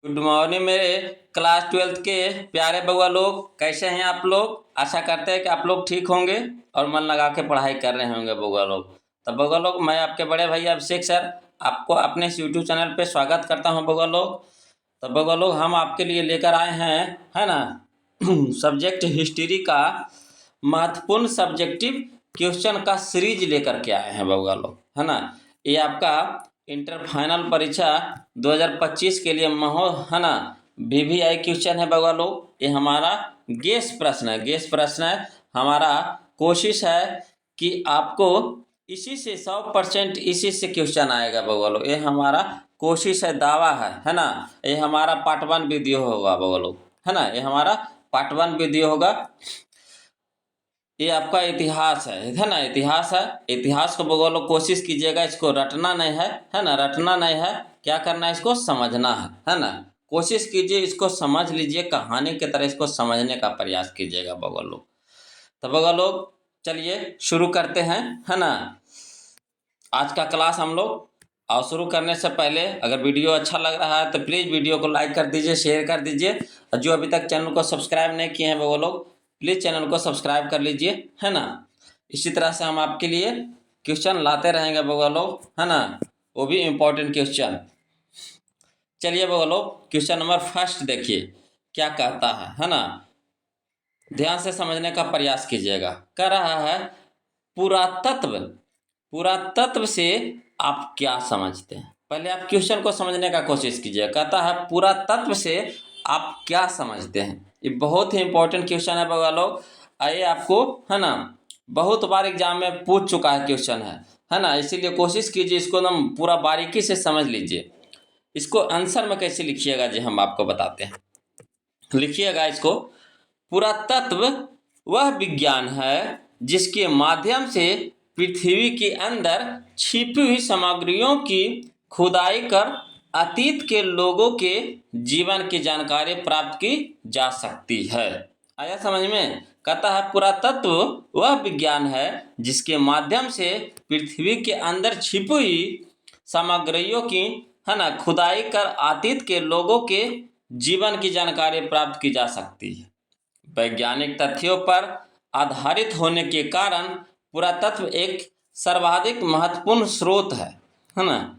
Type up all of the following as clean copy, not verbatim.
Good morning मेरे class 12th के प्यारे बउआ लोग, कैसे हैं आप लोग। आशा करते हैं कि आप लोग ठीक होंगे और मन लगा के पढ़ाई कर रहे होंगे बउआ लोग। तो बउआ लोग, मैं आपके बड़े भैया अभिषेक सर आपको अपने इस यूट्यूब चैनल पे स्वागत करता हूं बउआ लोग। तो बउआ लोग, हम आपके लिए लेकर आए हैं, है ना, सब्जेक्ट हिस्ट्री का महत्वपूर्ण सब्जेक्टिव क्वेश्चन का सीरीज लेकर के आए हैं बउआ लोग, है ना। ये आपका इंटर फाइनल परीक्षा 2025 के लिए है ना, VVI क्वेश्चन है बउआ लोग। ये हमारा गेस प्रश्न है। हमारा कोशिश है कि आपको इसी से 100% इसी से क्वेश्चन आएगा बउआ लोग। ये हमारा कोशिश है, दावा है ना। ये हमारा पार्ट 1 वीडियो होगा बउआ लोग, है ना। ये हमारा पार्ट 1 वीडियो होगा। ये आपका इतिहास है ना, इतिहास है। इतिहास को बउआ लोग कोशिश कीजिएगा, इसको रटना नहीं है ना, रटना नहीं है, क्या करना है, इसको समझना है ना। कोशिश कीजिए, इसको समझ लीजिए, कहानी की तरह इसको समझने का प्रयास कीजिएगा बउआ लोग। तो बउआ लोग, चलिए शुरू करते हैं, है ना, आज का क्लास हम लोग। और शुरू करने से पहले अगर वीडियो अच्छा लग रहा है तो प्लीज़ वीडियो को लाइक कर दीजिए, शेयर कर दीजिए। और जो अभी तक चैनल को सब्सक्राइब नहीं किए हैं बउआ लोग, प्लीज़ चैनल को सब्सक्राइब कर लीजिए, है ना। इसी तरह से हम आपके लिए क्वेश्चन लाते रहेंगे बउआ लोग, है ना, वो भी इम्पोर्टेंट क्वेश्चन। चलिए बउआ लोग, क्वेश्चन नंबर फर्स्ट देखिए क्या कहता है ना। ध्यान से समझने का प्रयास कीजिएगा। कह रहा है, पुरातत्व से आप क्या समझते हैं। पहले आप क्वेश्चन को समझने का कोशिश कीजिए। कहता है, पुरातत्व से आप क्या समझते हैं। ये बहुत ही इंपॉर्टेंट क्वेश्चन है बउआ लोग। ये आपको, है ना, बहुत बार एग्जाम में पूछ चुका है क्वेश्चन है ना। इसीलिए कोशिश कीजिए, इसको एकदम पूरा बारीकी से समझ लीजिए। इसको आंसर में कैसे लिखिएगा जी, हम आपको बताते हैं। लिखिएगा इसको, पुरातत्व वह विज्ञान है जिसके माध्यम से पृथ्वी के अंदर छिपी हुई सामग्रियों की खुदाई कर अतीत के लोगों के जीवन की जानकारी प्राप्त की जा सकती है। आया समझ में। कहता है, पुरातत्व वह विज्ञान है जिसके माध्यम से पृथ्वी के अंदर छिपी हुई सामग्रियों की, है ना, खुदाई कर अतीत के लोगों के जीवन की जानकारी प्राप्त की जा सकती है। वैज्ञानिक तथ्यों पर आधारित होने के कारण पुरातत्व एक सर्वाधिक महत्वपूर्ण स्रोत है ना,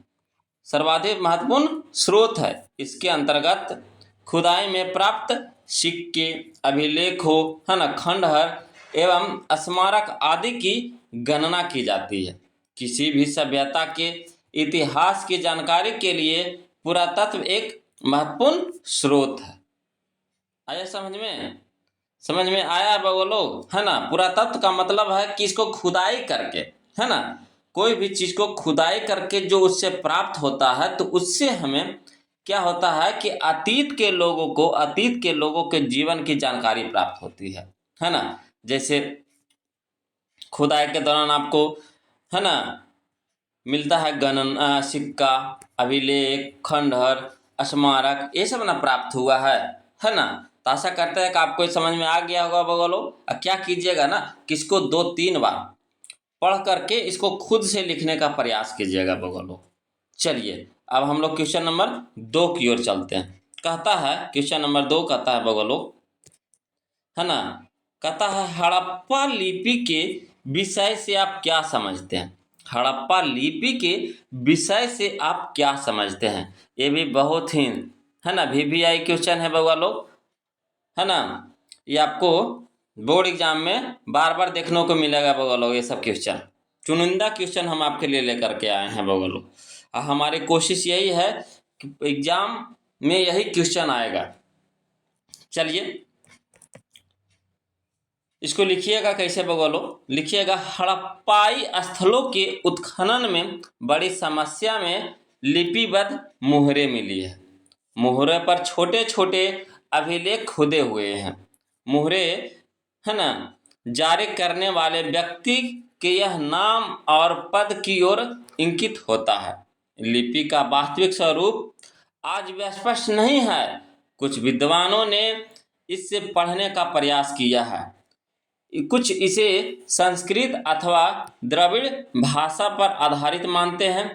सर्वाधिक महत्वपूर्ण स्रोत है। इसके अंतर्गत खुदाई में प्राप्त सिक्के, अभिलेखों, है ना, खंडहर एवं स्मारक आदि की गणना की जाती है। किसी भी सभ्यता के इतिहास की जानकारी के लिए पुरातत्व एक महत्वपूर्ण स्रोत है। आया समझ में आया बउआ लोग, है ना। पुरातत्व का मतलब है कि इसको खुदाई करके, है ना, कोई भी चीज़ को खुदाई करके जो उससे प्राप्त होता है, तो उससे हमें क्या होता है कि अतीत के लोगों के जीवन की जानकारी प्राप्त होती है ना। जैसे खुदाई के दौरान आपको, है ना, मिलता है गणना, सिक्का, अभिलेख, खंडहर, स्मारक, ये सब ना प्राप्त हुआ है ना। तो आशा करते हैं कि आपको समझ में आ गया होगा बउआ लोग। क्या कीजिएगा ना, कि इसको 2-3 बार पढ़ करके इसको खुद से लिखने का प्रयास कीजिएगा बउआ लोग। चलिए अब हम लोग क्वेश्चन नंबर 2 की ओर चलते हैं। कहता है, क्वेश्चन नंबर 2 कहता है बउआ लोग, है ना, कहता है, हड़प्पा लिपि के विषय से आप क्या समझते हैं। हड़प्पा लिपि के विषय से आप क्या समझते हैं। ये भी बहुत ही, है ना, VVI क्वेश्चन है बउआ लोग, है ना। ये आपको बोर्ड एग्जाम में बार बार देखने को मिलेगा बउआ लोग। ये सब क्वेश्चन, चुनिंदा क्वेश्चन हम आपके लिए लेकर के आए हैं बउआ लोग। हमारी कोशिश यही है कि एग्जाम में यही क्वेश्चन आएगा। चलिए इसको लिखिएगा कैसे बउआ लोग। लिखिएगा, हड़प्पाई स्थलों के उत्खनन में बड़ी समस्या में लिपिबद्ध मुहरें मिली है। मुहरे पर छोटे छोटे अभिलेख खुदे हुए हैं। मुहरे, है ना, जारी करने वाले व्यक्ति के यह नाम और पद की ओर इंगित होता है। लिपि का वास्तविक स्वरूप आज भी स्पष्ट नहीं है। कुछ विद्वानों ने इससे पढ़ने का प्रयास किया है। कुछ इसे संस्कृत अथवा द्रविड़ भाषा पर आधारित मानते हैं,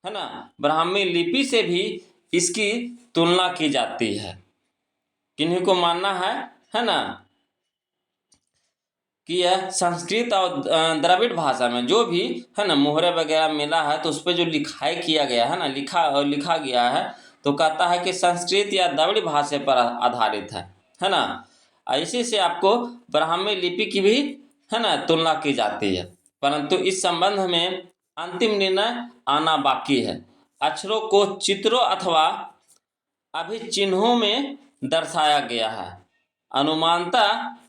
है ना। ब्राह्मी लिपि से भी इसकी तुलना की जाती है। किन्हीं को मानना है ना, कि यह संस्कृत और द्रविड़ भाषा में जो भी है ना मोहरे वगैरह मिला है, तो उस पर जो लिखाई किया गया है ना, लिखा गया है, तो कहता है कि संस्कृत या द्रविड़ भाषा पर आधारित है ना। इसी से आपको ब्राह्मी लिपि की भी है ना तुलना की जाती है, परंतु इस संबंध में अंतिम निर्णय आना बाकी है। अक्षरों को चित्रों अथवा अभिचिन्हों में दर्शाया गया है। अनुमानतः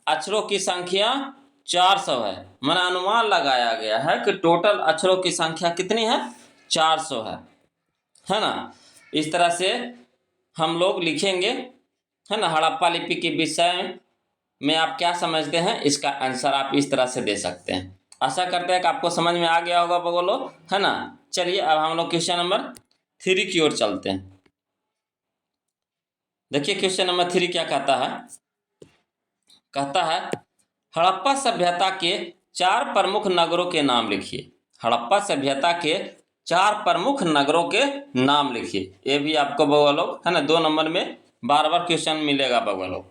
अक्षरों की संख्या 400 है। मैंने अनुमान लगाया गया है कि टोटल अक्षरों की संख्या कितनी है, 400 है ना। इस तरह से हम लोग लिखेंगे, है ना। हड़प्पा लिपि के विषय में आप क्या समझते हैं, इसका आंसर आप इस तरह से दे सकते हैं। आशा करते हैं कि आपको समझ में आ गया होगा बगोलो, है ना। चलिए अब हम लोग क्वेश्चन नंबर 3 की ओर चलते हैं। देखिए क्वेश्चन नंबर 3 क्या कहता है। कहता है हड़प्पा सभ्यता के 4 प्रमुख नगरों के नाम लिखिए। हड़प्पा सभ्यता के 4 प्रमुख नगरों के नाम लिखिए। ये भी आपको बगोलो, है ना, 2 नंबर में बार बार क्वेश्चन मिलेगा बगोलो।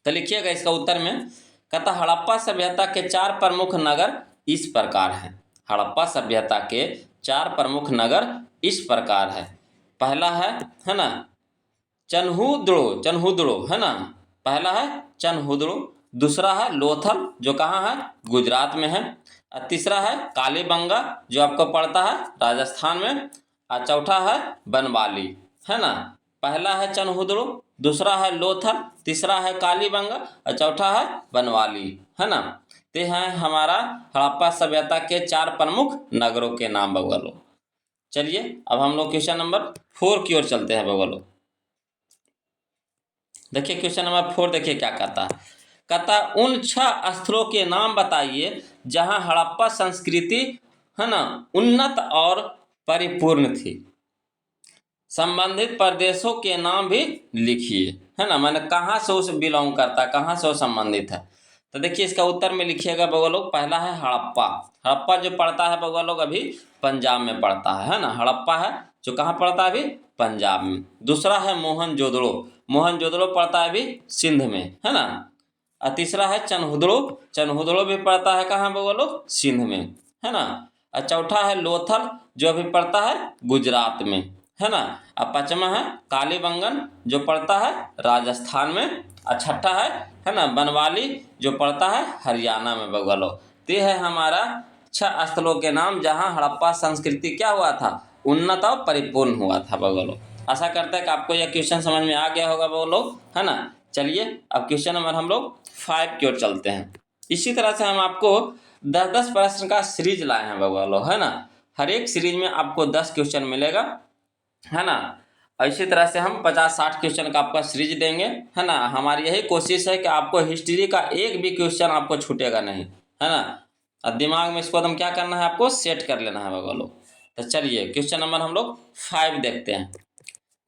तो लिखिएगा इसका उत्तर में। कहता हड़प्पा सभ्यता के 4 प्रमुख नगर इस प्रकार हैं। हड़प्पा सभ्यता के 4 प्रमुख नगर इस प्रकार है। पहला है ना, चनहुदड़ो है ना, पहला है चनहुदड़ो। दूसरा है लोथल, जो कहाँ है, गुजरात में है। और तीसरा है कालीबंगा, जो आपको पड़ता है राजस्थान में। और चौथा है बनवाली, है ना। पहला है चनहुदड़ो, दूसरा है लोथल, तीसरा है कालीबंगा और चौथा है बनवाली, है ना। ते हैं हमारा हड़प्पा सभ्यता के 4 प्रमुख नगरों के नाम बगलो। चलिए अब हम लोग क्वेश्चन नंबर 4 की ओर चलते हैं बगलो। देखिए क्वेश्चन नंबर 4 देखिए क्या कहता है। कहता उन 6 स्थलों के नाम बताइए जहां हड़प्पा संस्कृति, है ना, उन्नत और परिपूर्ण थी। संबंधित प्रदेशों के नाम भी लिखिए, है ना, मैंने कहाँ से उस बिलोंग करता, कहाँ से वो संबंधित है। तो देखिए इसका उत्तर में लिखिएगा बगवा लोग। पहला है हड़प्पा। हड़प्पा जो पड़ता है बगवा लोग अभी पंजाब में पड़ता है ना। हड़प्पा है जो कहाँ पड़ता है, अभी पंजाब में। दूसरा है मोहनजोदड़ो। मोहनजोदड़ो पड़ता है अभी सिंध में, है ना। और तीसरा है चनहुदड़ो। चनहुदड़ो भी पड़ता है कहाँ बगवा लोग, सिंध में, है ना। और चौथा है लोथल, जो अभी पड़ता है गुजरात में, है ना। अब पांचवा है कालीबंगन, जो पड़ता है राजस्थान में। और छठा है ना बनवाली, जो पड़ता है हरियाणा में बगलो। तो है हमारा 6 स्थलों के नाम जहां हड़प्पा संस्कृति क्या हुआ था, उन्नत और परिपूर्ण हुआ था बगलो। आशा करते हैं कि आपको यह क्वेश्चन समझ में आ गया होगा बगलो, है ना। चलिए अब क्वेश्चन नंबर हम लोग 5 की ओर चलते हैं। इसी तरह से हम आपको 10-10 प्रश्न का सीरीज लाए हैं बगलो, है ना। हर एक सीरीज में आपको 10 क्वेश्चन मिलेगा, है ना। इसी तरह से हम 50-60 क्वेश्चन का आपका सीरीज देंगे, है ना। हमारी यही कोशिश है कि आपको हिस्ट्री का एक भी क्वेश्चन आपको छूटेगा नहीं, है ना। और दिमाग में इसको एकदम क्या करना है, आपको सेट कर लेना है बगल लोग। तो चलिए क्वेश्चन नंबर हम लोग 5 देखते हैं।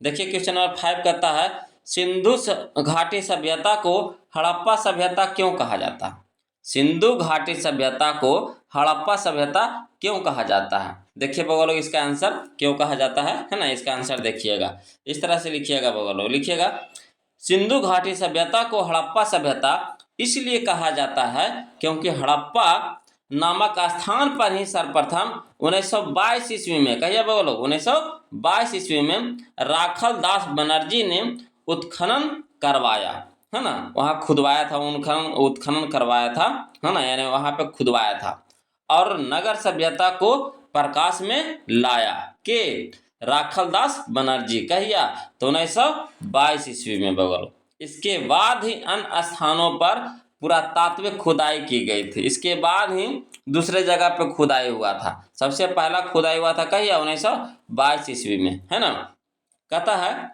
देखिए क्वेश्चन नंबर 5 कहता है सिंधु घाटी सभ्यता को हड़प्पा सभ्यता क्यों कहा जाता है। सिंधु घाटी सभ्यता को हड़प्पा सभ्यता क्यों कहा जाता है। देखिए बगलो इसका आंसर क्यों कहा जाता है ना। इसका आंसर देखिएगा, इस तरह से लिखिएगा बगलो। लिखिएगा सिंधु घाटी सभ्यता को हड़प्पा सभ्यता इसलिए कहा जाता है क्योंकि हड़प्पा नामक स्थान पर ही सर्वप्रथम 1922 ईस्वी में, कहिए बगलो 1922 ईस्वी में राखल दास बनर्जी ने उत्खनन करवाया, है ना। वहाँ खुदवाया था, उत्खनन करवाया था, है ना, यानी वहाँ पे खुदवाया था। और नगर सभ्यता को प्रकाश में लाया के राखलदास बनर्जी, कहिया तो 1922 ईस्वी में बगल। इसके बाद ही अन्य स्थानों पर पुरातात्विक खुदाई की गई थी। इसके बाद ही दूसरे जगह पे खुदाई हुआ था। सबसे पहला खुदाई हुआ था कहिया 1922 ईस्वी में, है ना। कहता है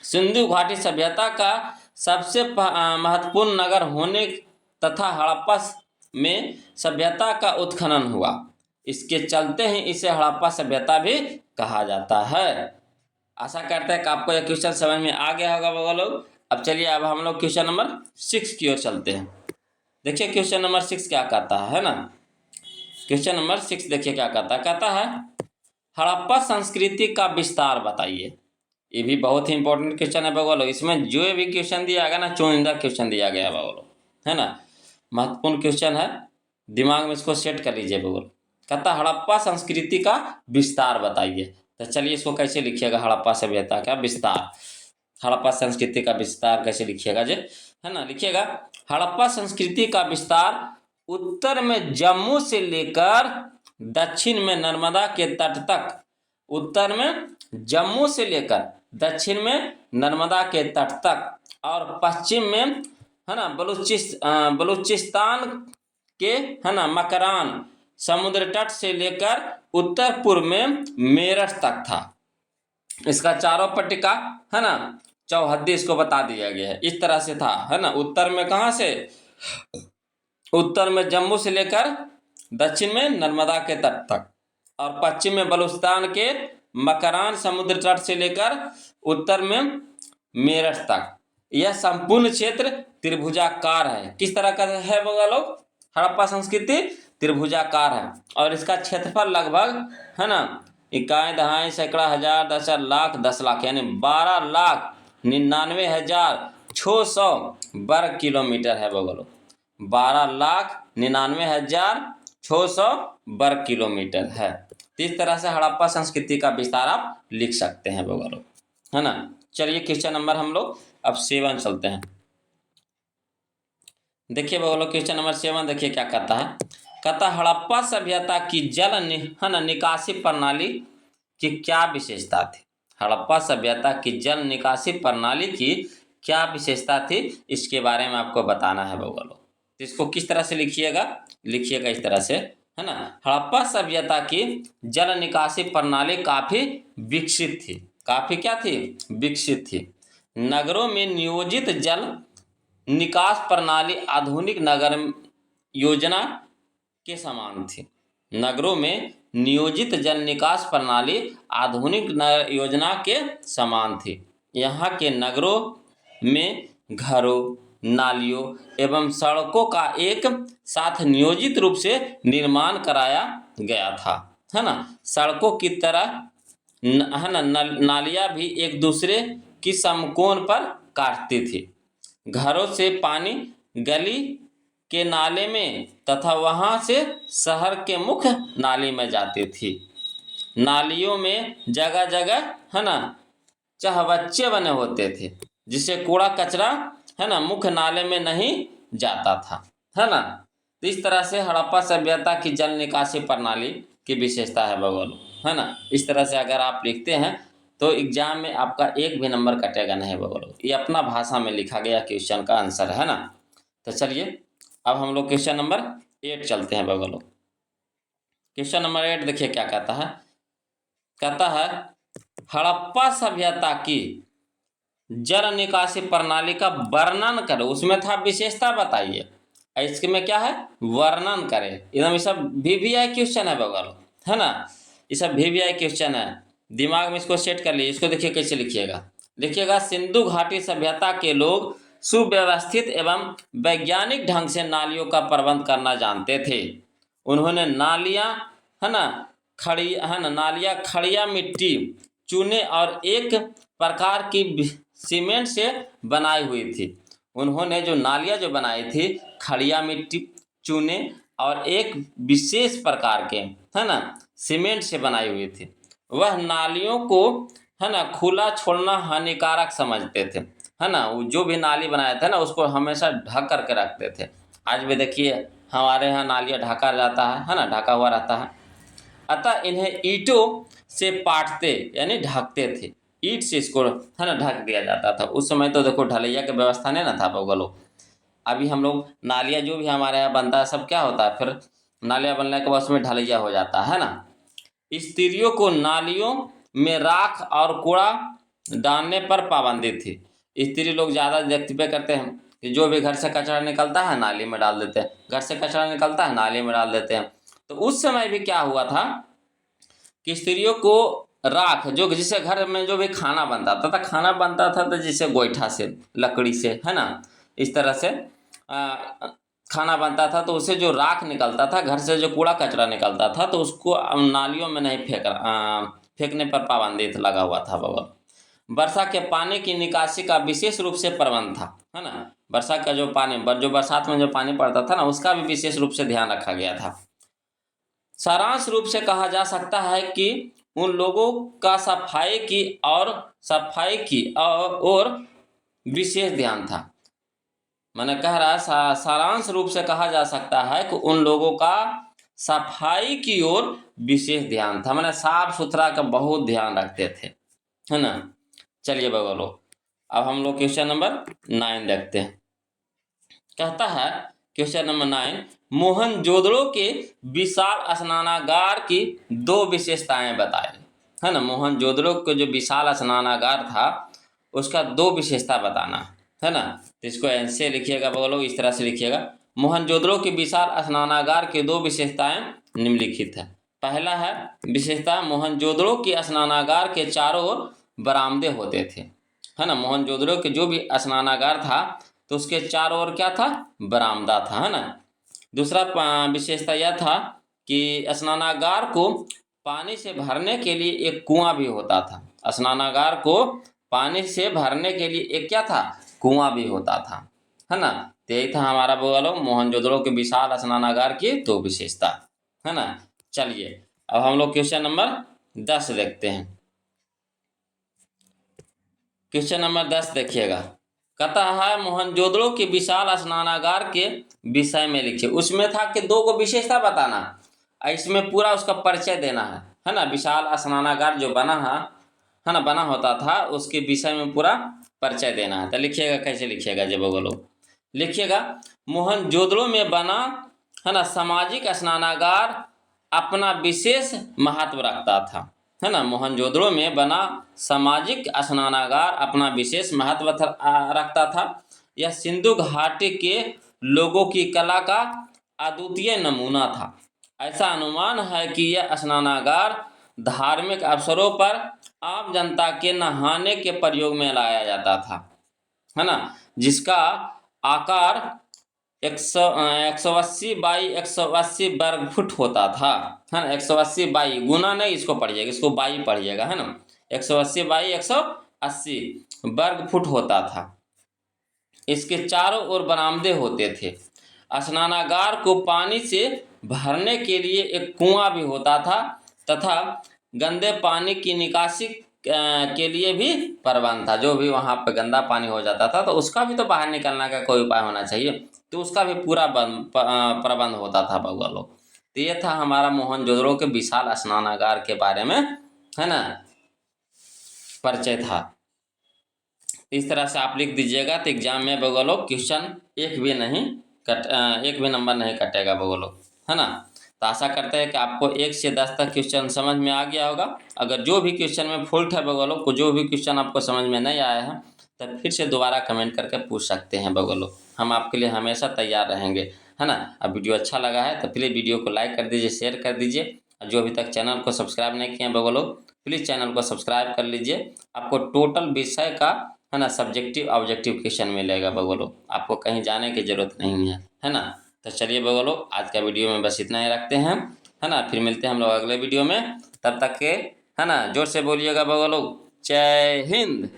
सिंधु घाटी सभ्यता का सबसे महत्वपूर्ण नगर होने तथा हड़प्पा में सभ्यता का उत्खनन हुआ, इसके चलते ही इसे हड़प्पा सभ्यता भी कहा जाता है। आशा करते हैं कि आपको यह क्वेश्चन समझ में आ गया होगा बगल लोग। अब चलिए अब हम लोग क्वेश्चन नंबर 6 की ओर चलते हैं। देखिए क्वेश्चन नंबर 6 क्या कहता है ना। क्वेश्चन नंबर 6 देखिए क्या कहता है। कहता है हड़प्पा संस्कृति का विस्तार बताइए। ये भी बहुत ही इंपॉर्टेंट क्वेश्चन है बगलो। इसमें जो भी क्वेश्चन दिया गया ना, चुनिंदा क्वेश्चन दिया गया है बगलो, है ना, महत्वपूर्ण क्वेश्चन है, दिमाग में इसको सेट कर लीजिए बगल। कहता हड़प्पा संस्कृति का विस्तार बताइए। तो चलिए इसको कैसे लिखिएगा, हड़प्पा सभ्यता का विस्तार, हड़प्पा संस्कृति का विस्तार कैसे लिखिएगा जे, है ना, लिखिएगा हड़प्पा संस्कृति का विस्तार उत्तर में जम्मू से लेकर दक्षिण में नर्मदा के तट तक, उत्तर में जम्मू से लेकर दक्षिण में नर्मदा के तट तक और पश्चिम में, है ना, बलूचिस्तान के, है ना, मकरान समुद्र तट से लेकर उत्तर पूर्व में मेरठ तक था। इसका चारों पट्टिका, है ना, चौहद्दी इसको बता दिया गया है, इस तरह से था, है ना। उत्तर में कहाँ से, उत्तर में जम्मू से लेकर दक्षिण में नर्मदा के तट तक और पश्चिम में बलूचिस्तान के मकरान समुद्र तट से लेकर उत्तर में मेरठ तक। यह संपूर्ण क्षेत्र त्रिभुजाकार है। किस तरह का है बगा लोग, हड़प्पा संस्कृति त्रिभुजाकार है और इसका क्षेत्रफल लगभग, है ना, इकाई दहाई सैकड़ा हजार दस लाख 10 लाख यानी 12,99,600 वर्ग किलोमीटर है बगलो, 12,99,600 वर्ग किलोमीटर है। तो इस तरह से हड़प्पा संस्कृति का विस्तार आप लिख सकते हैं बगलो, है ना। चलिए क्वेश्चन नंबर हम लोग अब 7 चलते हैं। देखिए बगलो क्वेश्चन नंबर 7 देखिए क्या कहता है। कहता हड़प्पा सभ्यता की है ना निकासी प्रणाली की क्या विशेषता थी। हड़प्पा सभ्यता की जल निकासी प्रणाली की क्या विशेषता थी, इसके बारे में आपको बताना है बगलो। तो इसको किस तरह से लिखिएगा, लिखिएगा इस तरह से, है ना। हड़प्पा सभ्यता की जल निकासी प्रणाली काफी विकसित थी, काफी क्या थी, विकसित थी। नगरों में नियोजित जल निकास प्रणाली आधुनिक नगर योजना के समान थी। नगरों में नियोजित जल निकास प्रणाली आधुनिक योजना के समान थी। यहाँ के नगरों में घरों, नालियों एवं सड़कों का एक साथ नियोजित रूप से निर्माण कराया गया था, है ना। सड़कों की तरह है ना नालियाँ भी एक दूसरे की समकोण पर काटती थी। घरों से पानी गली के नाले में तथा वहां से शहर के मुख्य नाली में जाती थी। नालियों में जगह जगह, है ना, चहबच्चे बने होते थे जिससे कूड़ा कचरा, है ना, मुख्य नाले में नहीं जाता था, है ना। तो इस तरह से हड़प्पा सभ्यता की जल निकासी प्रणाली की विशेषता है बगलो, है ना। इस तरह से अगर आप लिखते हैं तो एग्जाम में आपका एक भी नंबर कटेगा नहीं बगलो। ये अपना भाषा में लिखा गया क्वेश्चन का आंसर है ना। तो चलिए अब हम लोग क्वेश्चन नंबर 8 चलते हैं बगलो। क्वेश्चन नंबर 8 देखिए क्या कहता है। कहता है हड़प्पा सभ्यता की जल निकासी प्रणाली का वर्णन करो। उसमें था विशेषता बताइए, इसमें क्या है, वर्णन करें। एकदम ये सब VVI क्वेश्चन है बगलो, है ना। ये सब VVI क्वेश्चन है, दिमाग में इसको सेट कर लीजिए। इसको देखिए कैसे लिखिएगा, लिखिएगा सिंधु घाटी सभ्यता के लोग सुव्यवस्थित एवं वैज्ञानिक ढंग से नालियों का प्रबंध करना जानते थे। उन्होंने नालियाँ, है ना, नालियाँ खड़िया मिट्टी, चूने और एक प्रकार की सीमेंट से बनाई हुई थी। उन्होंने जो नालियाँ जो बनाई थी खड़िया मिट्टी, चूने और एक विशेष प्रकार के, है ना, सीमेंट से बनाई हुई थी। वह नालियों को, है ना, खुला छोड़ना हानिकारक समझते थे, है ना। वो जो भी नाली बनाया था ना उसको हमेशा ढक करके रखते थे। आज भी देखिए हमारे यहाँ नालियाँ ढका जाता है ना, ढका हुआ रहता है। अतः इन्हें ईंटों से पाटते यानी ढकते थे, ईंट से इसको, है ना, ढक दिया जाता था। उस समय तो देखो ढलैया की व्यवस्था नहीं ना था बगलो। अभी हम लोग नालियाँ जो भी हमारे यहाँ बनता है सब क्या होता है, फिर नालियाँ बनने के बाद उसमें ढलैया हो जाता है ना। स्त्रियों को नालियों में राख और कूड़ा डालने पर पाबंदी थी। स्त्री लोग ज़्यादा वक्तव्य करते हैं कि जो भी घर से कचरा निकलता है नाली में डाल देते हैं, घर से कचरा निकलता है नाली में डाल देते हैं। तो उस समय भी क्या हुआ था कि स्त्रियों को राख, जो जिससे घर में जो भी खाना बनता था खाना बनता था तो जैसे गोईठा से, लकड़ी से, है ना, इस तरह से खाना बनता था। तो उससे जो राख निकलता था, घर से जो कूड़ा कचरा निकलता था, तो उसको नालियों में नहीं फेंकने पर पाबंदी लगा हुआ था बगल। वर्षा के पानी की निकासी का विशेष रूप से प्रबंध था, है ना। वर्षा का जो पानी, जो बरसात में जो पानी पड़ता था ना, उसका भी विशेष रूप से ध्यान रखा गया था। सारांश रूप से कहा जा सकता है कि उन लोगों का सफाई की और विशेष ध्यान था। मैंने कह रहा है सारांश रूप से कहा जा सकता है कि उन लोगों का सफाई की ओर विशेष ध्यान था, मैंने साफ सुथरा का बहुत ध्यान रखते थे, है ना। चलिए बगलो, अब हम लोग क्वेश्चन नंबर 9 देखते हैं। कहता है क्वेश्चन नंबर 9, मोहनजोदड़ो के विशाल स्नानागार की 2 विशेषताएं बताएं, है ना। मोहनजोदड़ो के जो विशाल स्नानागार था उसका 2 विशेषता बताना, है ना। तो इसको ऐसे लिखिएगा बगलो, इस तरह से लिखिएगा। मोहनजोदड़ो के विशाल स्नानागार की 2 विशेषताएं निम्नलिखित है। पहला है विशेषता, मोहनजोदड़ो के स्नानागार के चारों ओर बरामदे होते थे, है ना। मोहनजोदड़ो के जो भी स्नानागार था तो उसके चारों ओर क्या था, बरामदा था, है ना। दूसरा विशेषता यह था कि स्नानागार को पानी से भरने के लिए एक कुआं भी होता था। स्नानागार को पानी से भरने के लिए एक क्या था, कुआं भी होता था, है ना। तो यही था हमारा बोलो मोहनजोदड़ो के विशाल स्नानागार की 2 विशेषता, है ना। चलिए अब हम लोग क्वेश्चन नंबर 10 देखते हैं। क्वेश्चन नंबर 10 देखिएगा। कहता है मोहनजोदड़ो के विशाल स्नानागार के विषय में लिखिए। उसमें था कि 2 को विशेषता बताना, इसमें पूरा उसका परिचय देना है ना। विशाल स्नानागार जो बना है ना, बना होता था, उसके विषय में पूरा परिचय देना है। तो लिखिएगा, कैसे लिखिएगा जब बोलो, लिखिएगा मोहनजोदड़ो में बना, है ना, सामाजिक स्नानागार अपना विशेष महत्व रखता था, है ना। मोहनजोदड़ो में बना सामाजिक स्नानागार अपना विशेष महत्व रखता था। यह सिंधु घाटी के लोगों की कला का अद्वितीय नमूना था। ऐसा अनुमान है कि यह स्नानागार धार्मिक अवसरों पर आम जनता के नहाने के प्रयोग में लाया जाता था, है ना। जिसका आकार 180 बाई 180 वर्ग फुट होता था, है ना। 180 बाई, गुना नहीं इसको पढ़िएगा, इसको बाई पढ़िएगा, है ना। 180 बाई 180 वर्ग फुट होता था। इसके चारों ओर बरामदे होते थे। स्नानागार को पानी से भरने के लिए एक कुआं भी होता था तथा गंदे पानी की निकासी के लिए भी प्रबंध था। जो भी वहाँ पे गंदा पानी हो जाता था तो उसका भी तो बाहर निकलने का कोई उपाय होना चाहिए, तो उसका भी पूरा प्रबंध होता था बउआ लोग। तो ये था हमारा मोहनजोदड़ो के विशाल स्नानागार के बारे में, है ना, परिचय था। इस तरह से आप लिख दीजिएगा तो एग्जाम में बउआ लोग क्वेश्चन एक भी नंबर नहीं कटेगा बउआ लोग, है ना। तो आशा करते हैं कि आपको 1 से 10 तक क्वेश्चन समझ में आ गया होगा। अगर जो भी क्वेश्चन में फॉल्ट है बउआ लोग, को जो भी क्वेश्चन आपको समझ में नहीं आया है तब फिर से दोबारा कमेंट करके पूछ सकते हैं बउआ लोग, हम आपके लिए हमेशा तैयार रहेंगे, है ना। अब वीडियो अच्छा लगा है तो प्लीज़ वीडियो को लाइक कर दीजिए, शेयर कर दीजिए, और जो अभी तक चैनल को सब्सक्राइब नहीं किए हैं बउआ लोग प्लीज़ चैनल को सब्सक्राइब कर लीजिए। आपको टोटल विषय का, है ना, सब्जेक्टिव ऑब्जेक्टिव क्वेश्चन मिलेगा बउआ लोग, आपको कहीं जाने की जरूरत नहीं है ना। तो चलिए बउआ लोग आज का वीडियो में बस इतना ही रखते हैं, है ना। फिर मिलते हैं हम लोग अगले वीडियो में, तब तक के, है ना, जोर से बोलिएगा बउआ लोग, जय हिंद।